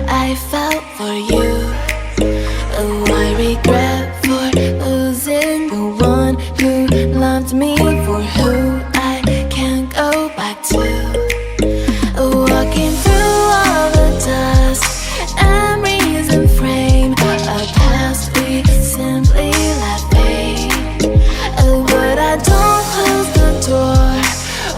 I felt for you. Oh, I regret for losing the one who loved me, for who I can't go back to. Walking through all the dust, memories and frame, a past we simply let fade. Oh, but I don't close the door,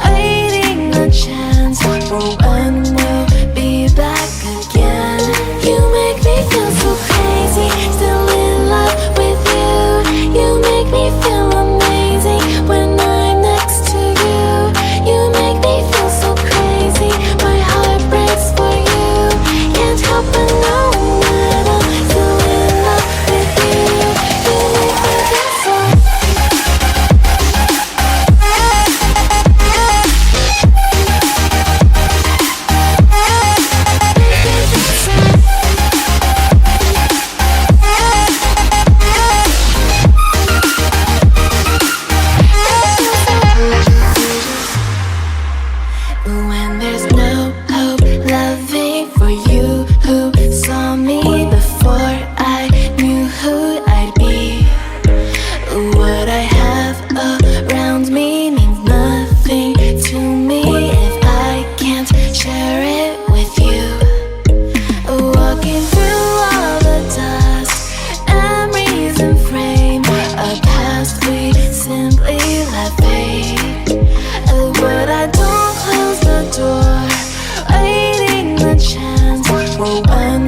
waiting a chance for when we'll be back again. You make me feel so crazy, still in love with you. You make me feel amazing when I'm next to you. You make me feel so crazy, my heart breaks for you. Can't help but knowing that I'm still in love with you. You make me feel so. When there's no hope, loving for you who saw me before I knew who I'd be. What I have around me means nothing to me if I can't share it with you. Walking through all the dust, memories and frame, a past we simply let fade. But I don't close the door, waiting the chance for when